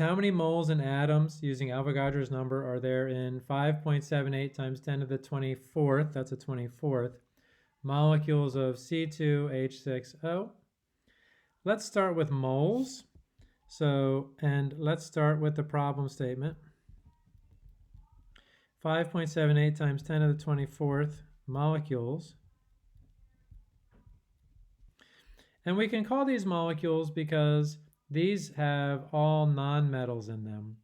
How many moles and atoms, using Avogadro's number, are there in 5.78 times 10 to the 24th, that's a 24th, molecules of C2H6O? Let's start with moles. And let's start with the problem statement. 5.78 times 10 to the 24th molecules. And we can call these molecules because these have all nonmetals in them.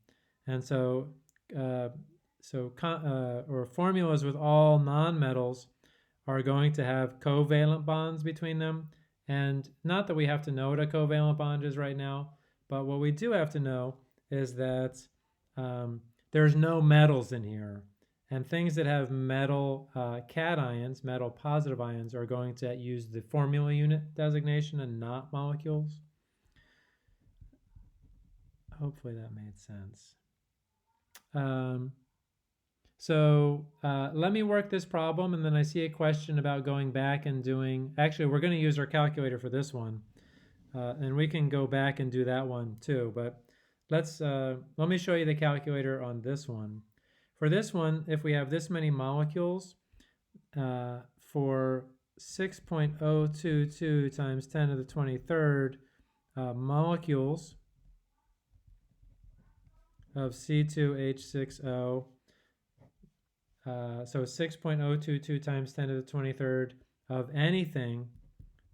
And or formulas with all nonmetals are going to have covalent bonds between them. And not that we have to know what a covalent bond is right now, but what we do have to know is that there's no metals in here. And things that have metal cations, metal positive ions, are going to use the formula unit designation and not molecules. Hopefully that made sense. Let me work this problem, and then I see a question about going back and doing, actually we're going to use our calculator for this one, and we can go back and do that one too, but let me show you the calculator on this one. For this one, if we have this many molecules, for 6.022 times 10 to the 23rd molecules of C2H6O, so 6.022 times 10 to the 23rd of anything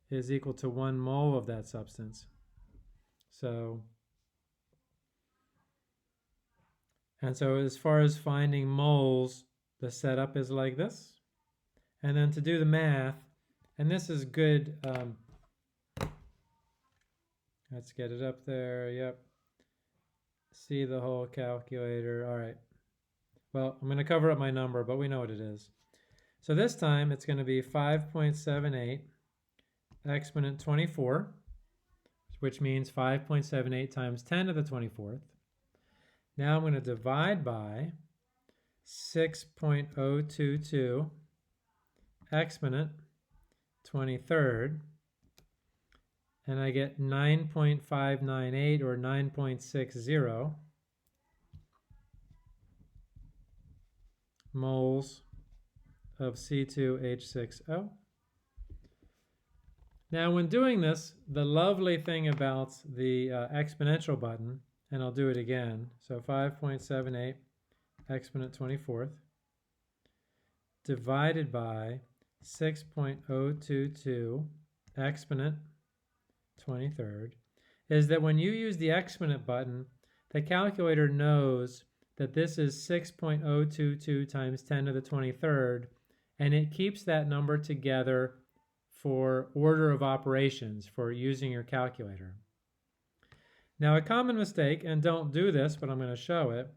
is equal to 1 mole of that substance. And so as far as finding moles, the setup is like this. And then to do the math, and this is good, let's get it up there, yep. See the whole calculator, all right. Well, I'm gonna cover up my number, but we know what it is. So this time it's gonna be 5.78 exponent 24, which means 5.78 times 10 to the 24th. Now I'm going to divide by 6.022 exponent 23rd, and I get 9.598 or 9.60 moles of C2H6O. Now when doing this, the lovely thing about the exponential button, and I'll do it again, so 5.78 exponent 24th divided by 6.022 exponent 23rd, is that when you use the exponent button, the calculator knows that this is 6.022 times 10 to the 23rd, and it keeps that number together for order of operations for using your calculator. Now, a common mistake, and don't do this, but I'm going to show it,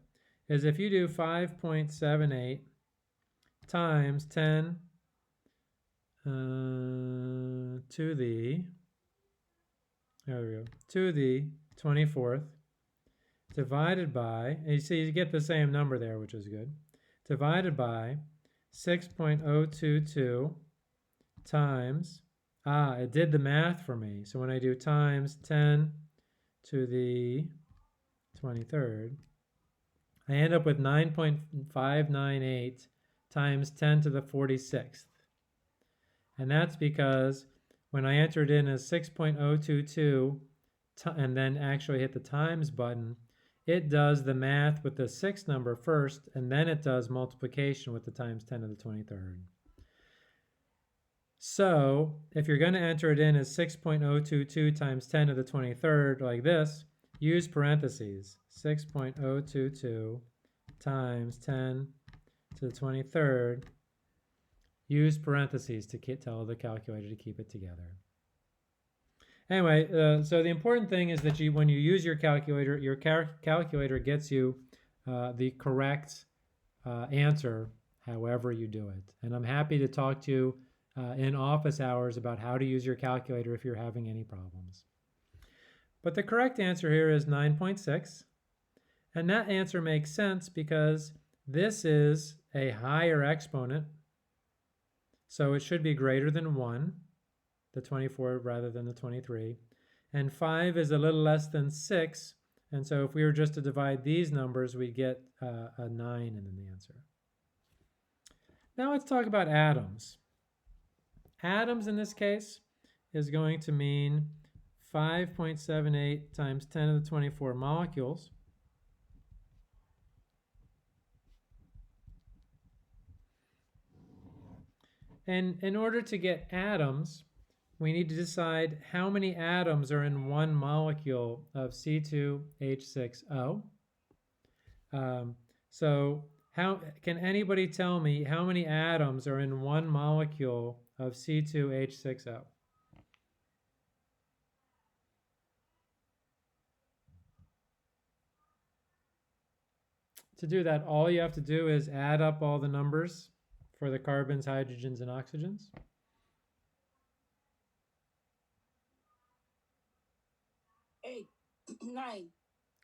is if you do 5.78 times 10 to the 24th divided by, and you see you get the same number there, which is good, divided by 6.022 times, it did the math for me. So when I do times 10 to the 23rd, I end up with 9.598 times 10 to the 46th. And that's because when I entered in as 6.022 and then actually hit the times button, it does the math with the 6 number first, and then it does multiplication with the times 10 to the 23rd. So if you're going to enter it in as 6.022 times 10 to the 23rd like this, use parentheses. 6.022 times 10 to the 23rd. Use parentheses to tell the calculator to keep it together. Anyway, so the important thing is that when you use your calculator gets you the correct answer however you do it. And I'm happy to talk to you in office hours about how to use your calculator if you're having any problems. But the correct answer here is 9.6. And that answer makes sense because this is a higher exponent. So it should be greater than 1, the 24 rather than the 23. And 5 is a little less than 6, And so if we were just to divide these numbers, we'd get a 9 in the answer. Now let's talk about atoms. Atoms in this case is going to mean 5.78 times 10 to the 24 molecules. And in order to get atoms, we need to decide how many atoms are in one molecule of C2H6O. So how can anybody tell me how many atoms are in one molecule of C2H6O? To do that, all you have to do is add up all the numbers for the carbons, hydrogens, and oxygens. 8, 9.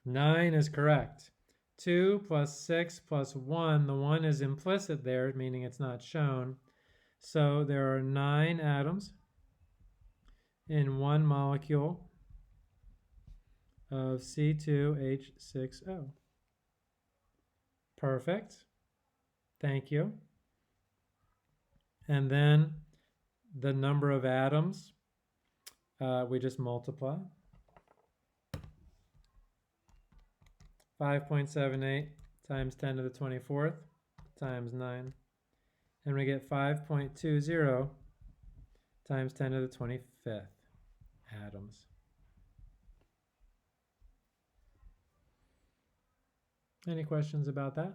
9 is correct. 2 plus 6 plus 1, the 1 is implicit there, meaning it's not shown. So there are 9 atoms in one molecule of C2H6O. Perfect. Thank you. And then the number of atoms, we just multiply. 5.78 times 10 to the 24th times 9. And we get 5.20 times 10 to the 25th atoms. Any questions about that?